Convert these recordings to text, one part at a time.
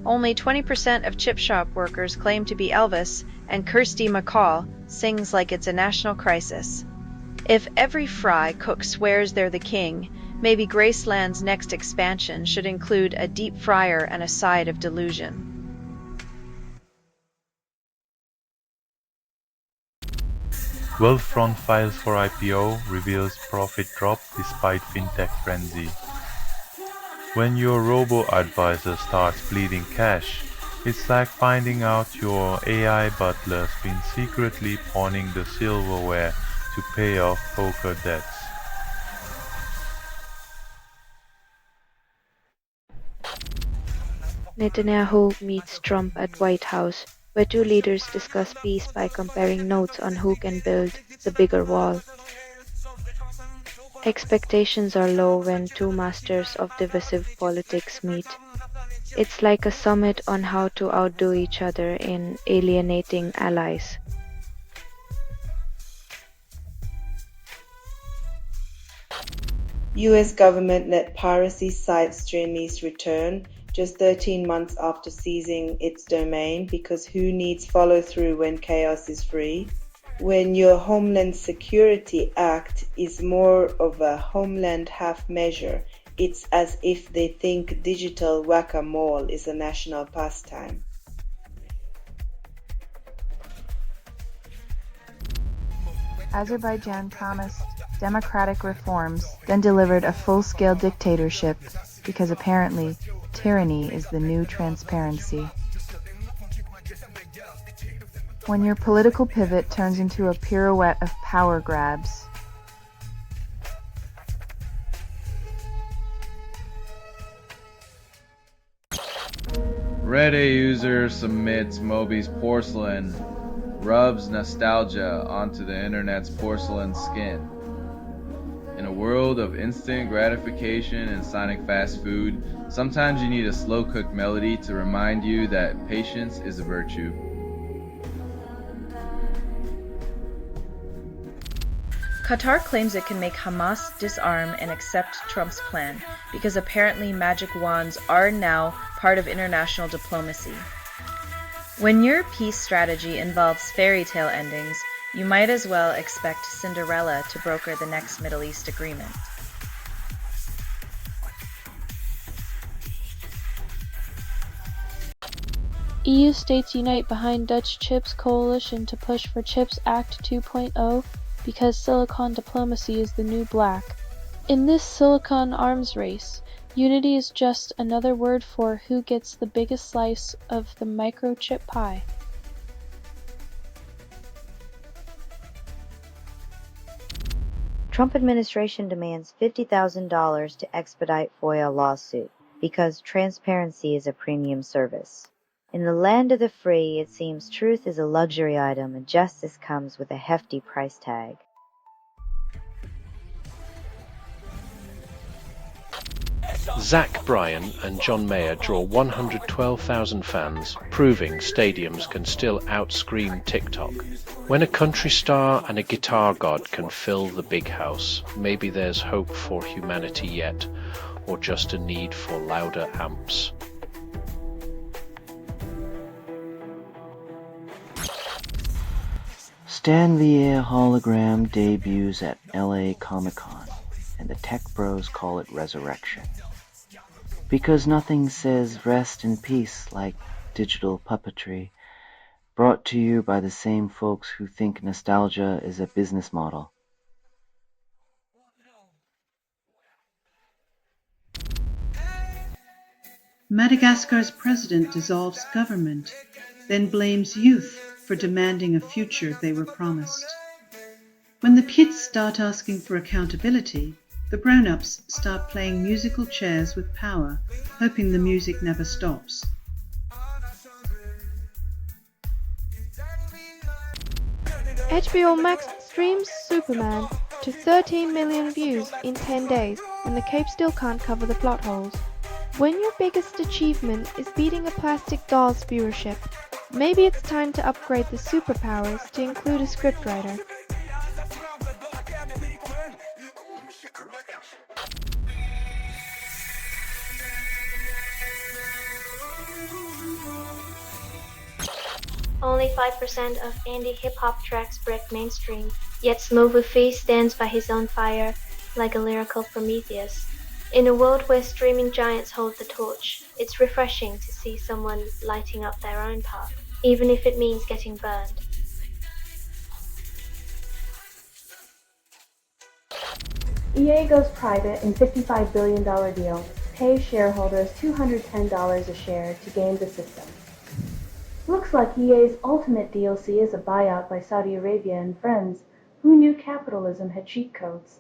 Only 20% of chip shop workers claim to be Elvis, and Kirsty McCall sings like it's a national crisis. If every fry cook swears they're the king, maybe Graceland's next expansion should include a deep fryer and a side of delusion. Wealthfront files for IPO reveals profit drop despite fintech frenzy. When your robo-advisor starts bleeding cash, it's like finding out your AI butler's been secretly pawning the silverware to pay off poker debts. Netanyahu meets Trump at White House, where two leaders discuss peace by comparing notes on who can build the bigger wall. Expectations are low when two masters of divisive politics meet. It's like a summit on how to outdo each other in alienating allies. US government let piracy site Streamy's return just 13 months after seizing its domain because who needs follow-through when chaos is free? When your Homeland Security Act is more of a Homeland half measure, it's as if they think digital whack-a-mole is a national pastime. Azerbaijan promised democratic reforms, then delivered a full-scale dictatorship because apparently tyranny is the new transparency. When your political pivot turns into a pirouette of power grabs, Reddit user submits Moby's porcelain, rubs nostalgia onto the internet's porcelain skin. In a world of instant gratification and sonic fast food, sometimes you need a slow-cooked melody to remind you that patience is a virtue. Qatar claims it can make Hamas disarm and accept Trump's plan because apparently magic wands are now part of international diplomacy. When your peace strategy involves fairy tale endings, you might as well expect Cinderella to broker the next Middle East agreement. EU states unite behind Dutch Chips coalition to push for Chips Act 2.0 because silicon diplomacy is the new black. In this silicon arms race, unity is just another word for who gets the biggest slice of the microchip pie. Trump administration demands $50,000 to expedite FOIA lawsuit because transparency is a premium service. In the land of the free, it seems truth is a luxury item and justice comes with a hefty price tag. Zach Bryan and John Mayer draw 112,000 fans, proving stadiums can still outscream TikTok. When a country star and a guitar god can fill the big house, maybe there's hope for humanity yet, or just a need for louder amps. Stan VR hologram debuts at LA Comic-Con, and the tech bros call it resurrection. Because nothing says rest in peace like digital puppetry, brought to you by the same folks who think nostalgia is a business model. Madagascar's president dissolves government, then blames youth for demanding a future they were promised. When the kids start asking for accountability, the grown-ups start playing musical chairs with power, hoping the music never stops. HBO Max streams Superman to 13 million views in 10 days, and the cape still can't cover the plot holes. When your biggest achievement is beating a plastic doll's viewership, maybe it's time to upgrade the superpowers to include a scriptwriter. Only 5% of indie hip-hop tracks break mainstream, yet Smoothie stands by his own fire like a lyrical Prometheus. In a world where streaming giants hold the torch, it's refreshing to see someone lighting up their own path, even if it means getting burned. EA goes private in $55 billion deal, pays shareholders $210 a share to game the system. Looks like EA's ultimate DLC is a buyout by Saudi Arabia and friends. Who knew capitalism had cheat codes?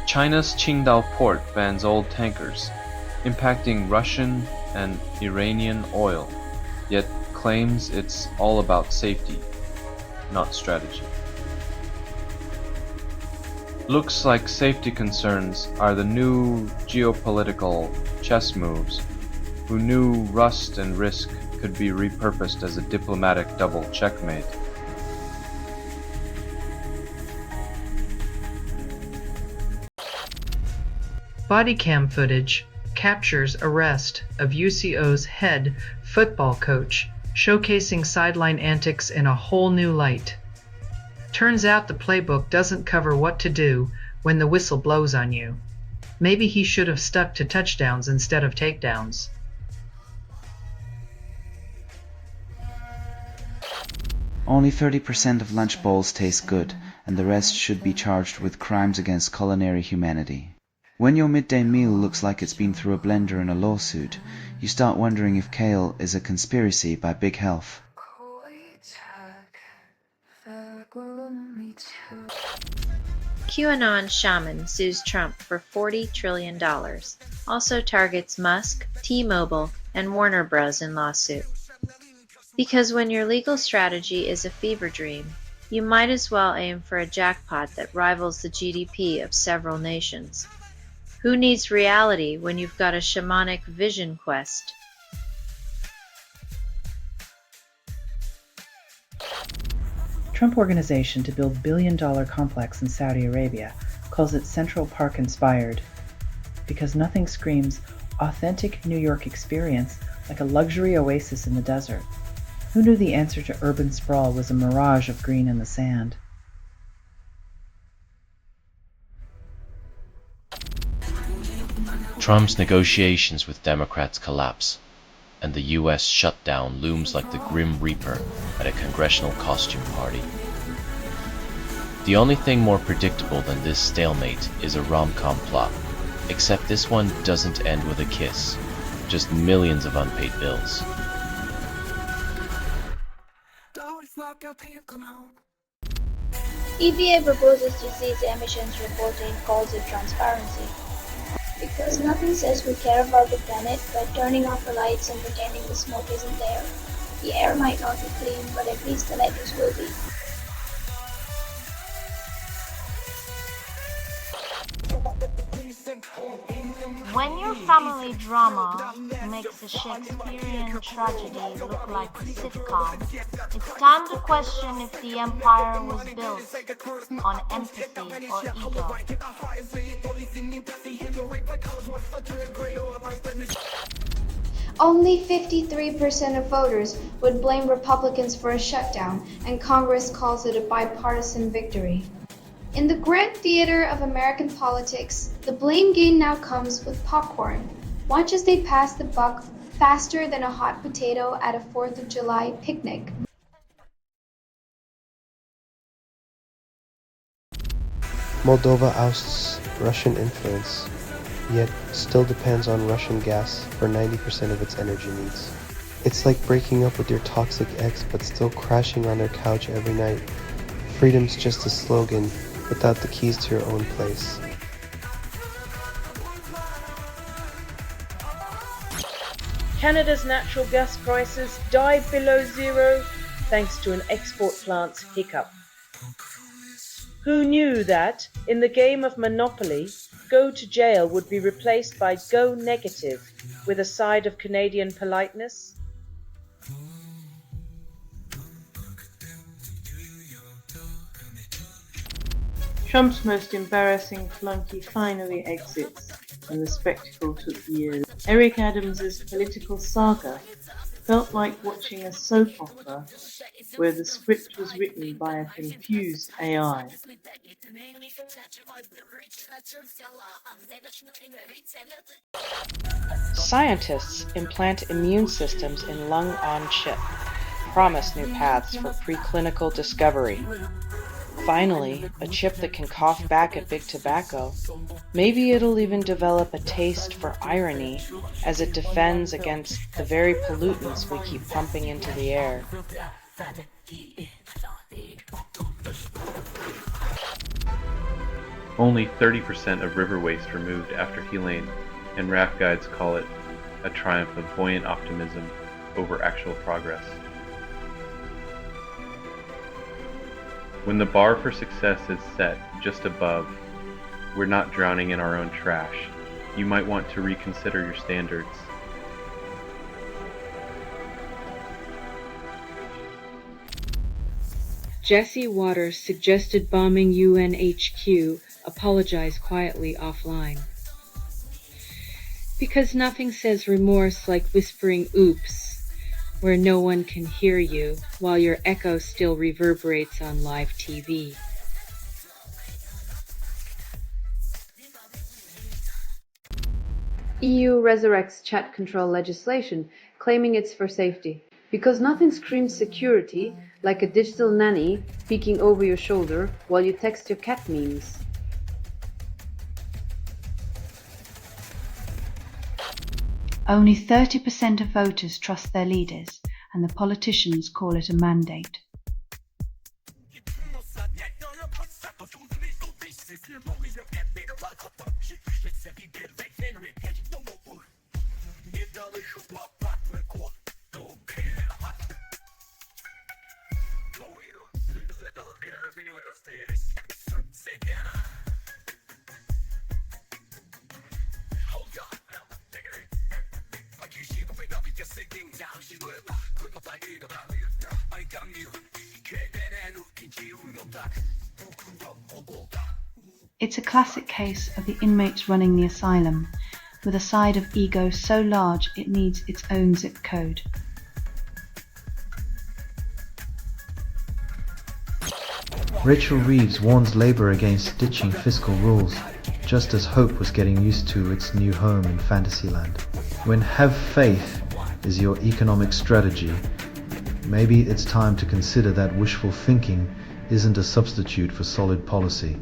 China's Qingdao port bans old tankers, impacting Russian and Iranian oil, yet claims it's all about safety, not strategy. Looks like safety concerns are the new geopolitical chess moves. Who knew rust and risk could be repurposed as a diplomatic double checkmate? Body cam footage captures arrest of UCO's head football coach, showcasing sideline antics in a whole new light. Turns out the playbook doesn't cover what to do when the whistle blows on you. Maybe he should have stuck to touchdowns instead of takedowns. Only 30% of lunch bowls taste good, and the rest should be charged with crimes against culinary humanity. When your midday meal looks like it's been through a blender in a lawsuit, you start wondering if kale is a conspiracy by Big Health. QAnon shaman sues Trump for $40 trillion. Also targets Musk, T-Mobile, and Warner Bros. In lawsuit. Because when your legal strategy is a fever dream, you might as well aim for a jackpot that rivals the GDP of several nations. Who needs reality when you've got a shamanic vision quest? Trump Organization to build billion-dollar complex in Saudi Arabia calls it Central Park inspired, because nothing screams authentic New York experience like a luxury oasis in the desert. Who knew the answer to urban sprawl was a mirage of green in the sand? Trump's negotiations with Democrats collapse, and the U.S. shutdown looms like the Grim Reaper at a congressional costume party. The only thing more predictable than this stalemate is a rom-com plot, except this one doesn't end with a kiss, just millions of unpaid bills. EPA proposes to cease emissions reporting, calls it transparency. Because nothing says we care about the planet by turning off the lights and pretending the smoke isn't there. The air might not be clean, but at least the letters will be. When your family drama makes a Shakespearean tragedy look like a sitcom, it's time to question if the empire was built on empathy or ego. Only 53% of voters would blame Republicans for a shutdown, and Congress calls it a bipartisan victory. In the grand theater of American politics, the blame game now comes with popcorn. Watch as they pass the buck faster than a hot potato at a 4th of July picnic. Moldova ousts Russian influence, yet still depends on Russian gas for 90% of its energy needs. It's like breaking up with your toxic ex but still crashing on their couch every night. Freedom's just a slogan without the keys to your own place. Canada's natural gas prices dive below zero thanks to an export plant's hiccup. Who knew that, in the game of Monopoly, go to jail would be replaced by go negative with a side of Canadian politeness? Trump's most embarrassing flunky finally exits, and the spectacle took years. Eric Adams's political saga felt like watching a soap opera where the script was written by a confused AI. Scientists implant immune systems in lung-on-chip, promise new paths for preclinical discovery. Finally, a chip that can cough back at big tobacco. Maybe it'll even develop a taste for irony as it defends against the very pollutants we keep pumping into the air. Only 30% of river waste removed after Helene, and raft guides call it a triumph of buoyant optimism over actual progress. When the bar for success is set just above, we're not drowning in our own trash. You might want to reconsider your standards. Jesse Waters suggested bombing UNHQ, apologize quietly offline. Because nothing says remorse like whispering oops, where no one can hear you while your echo still reverberates on live TV. EU resurrects chat control legislation, claiming it's for safety. Because nothing screams security like a digital nanny peeking over your shoulder while you text your cat memes. Only 30% of voters trust their leaders, and the politicians call it a mandate. It's a classic case of the inmates running the asylum, with a side of ego so large it needs its own zip code. Rachel Reeves warns Labour against ditching fiscal rules, just as Hope was getting used to its new home in Fantasyland. When have faith is your economic strategy, maybe it's time to consider that wishful thinking isn't a substitute for solid policy.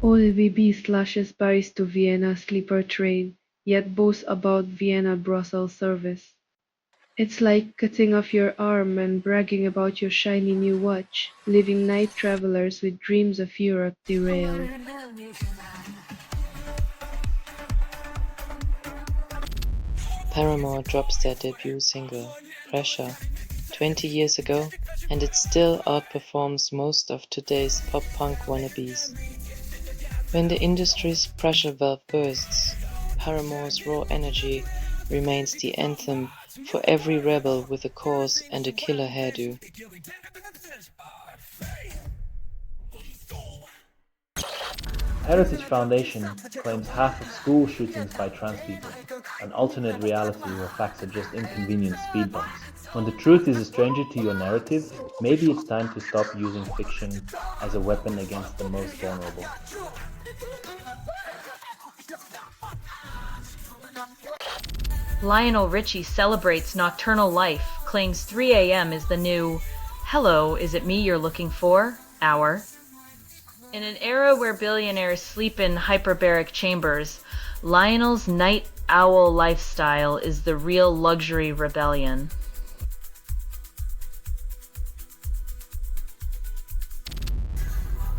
OLVB slashes Paris to Vienna sleeper train, yet boasts about Vienna-Brussels service. It's like cutting off your arm and bragging about your shiny new watch, leaving night travelers with dreams of Europe derailed. Paramore drops their debut single, Pressure, 20 years ago, and it still outperforms most of today's pop-punk wannabes. When the industry's pressure valve bursts, Paramore's raw energy remains the anthem for every rebel with a cause and a killer hairdo. Heritage Foundation claims half of school shootings by trans people, an alternate reality where facts are just inconvenient speed bumps. When the truth is a stranger to your narrative, maybe it's time to stop using fiction as a weapon against the most vulnerable. Lionel Richie celebrates nocturnal life, claims 3 a.m. is the new "Hello, is it me you're looking for?" hour. In an era where billionaires sleep in hyperbaric chambers, Lionel's night owl lifestyle is the real luxury rebellion.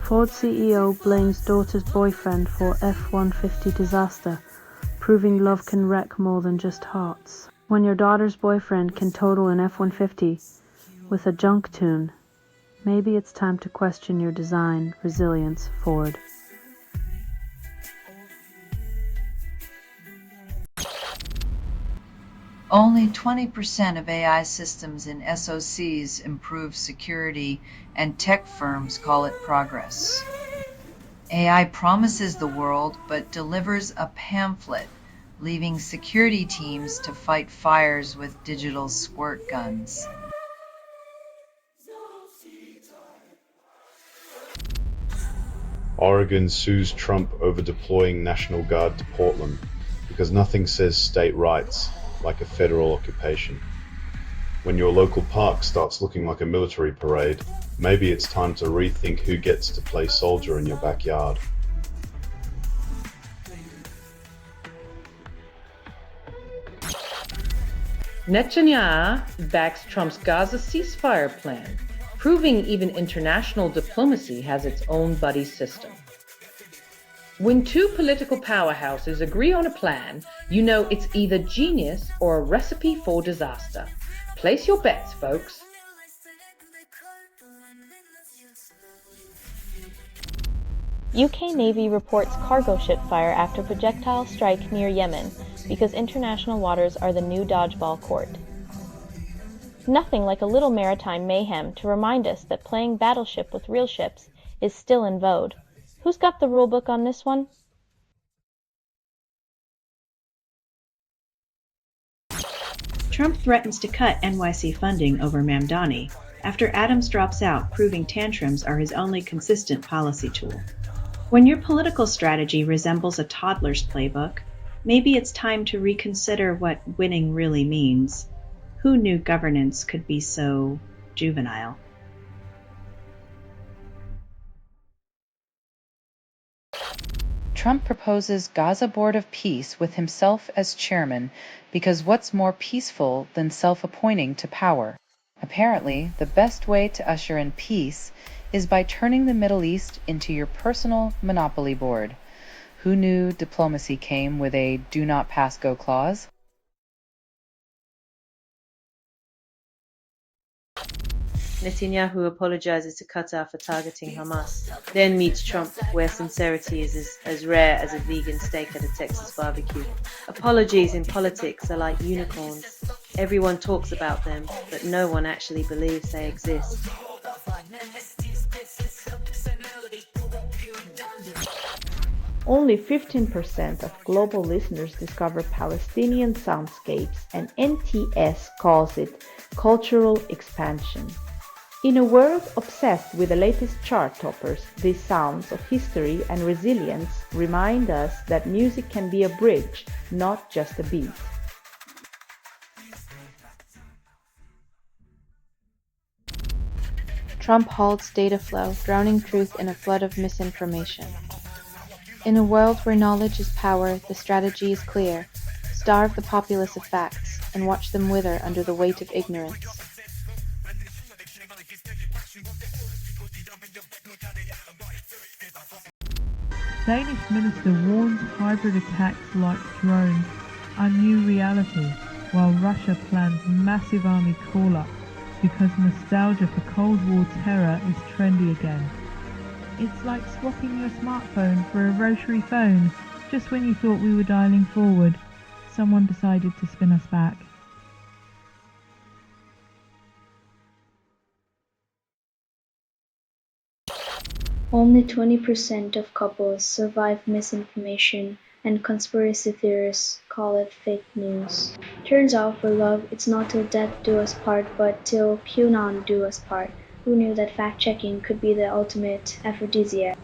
Ford CEO blames daughter's boyfriend for F-150 disaster, proving love can wreck more than just hearts. When your daughter's boyfriend can total an F-150 with a junk tune, maybe it's time to question your design resilience, Ford. Only 20% of AI systems in SOCs improve security, and tech firms call it progress. AI promises the world but delivers a pamphlet, leaving security teams to fight fires with digital squirt guns. Oregon sues Trump over deploying National Guard to Portland because nothing says state rights like a federal occupation. When your local park starts looking like a military parade, maybe it's time to rethink who gets to play soldier in your backyard. Netanyahu backs Trump's Gaza ceasefire plan, proving even international diplomacy has its own buddy system. When two political powerhouses agree on a plan, you know it's either genius or a recipe for disaster. Place your bets, folks. UK Navy reports cargo ship fire after projectile strike near Yemen because international waters are the new dodgeball court. Nothing like a little maritime mayhem to remind us that playing battleship with real ships is still in vogue. Who's got the rulebook on this one? Trump threatens to cut NYC funding over Mamdani after Adams drops out, proving tantrums are his only consistent policy tool. When your political strategy resembles a toddler's playbook, maybe it's time to reconsider what winning really means. Who knew governance could be so juvenile? Trump proposes Gaza Board of Peace with himself as chairman because what's more peaceful than self-appointing to power? Apparently, the best way to usher in peace is by turning the Middle East into your personal monopoly board. Who knew diplomacy came with a do not pass go clause? Netanyahu apologizes to Qatar for targeting Hamas, then meets Trump where sincerity is as rare as a vegan steak at a Texas barbecue. Apologies in politics are like unicorns. Everyone talks about them, but no one actually believes they exist. Only 15% of global listeners discover Palestinian soundscapes, and NTS calls it cultural expansion. In a world obsessed with the latest chart toppers, these sounds of history and resilience remind us that music can be a bridge, not just a beat. Trump halts data flow, drowning truth in a flood of misinformation. In a world where knowledge is power, the strategy is clear. Starve the populace of facts, and watch them wither under the weight of ignorance. Danish minister warns hybrid attacks like drones are new reality, while Russia plans massive army call-up because nostalgia for Cold War terror is trendy again. It's like swapping your smartphone for a rotary phone. Just when you thought we were dialing forward, someone decided to spin us back. Only 20% of couples survive misinformation, and conspiracy theorists call it fake news. Turns out for love, it's not till death do us part, but till QAnon do us part. Who knew that fact-checking could be the ultimate aphrodisiac?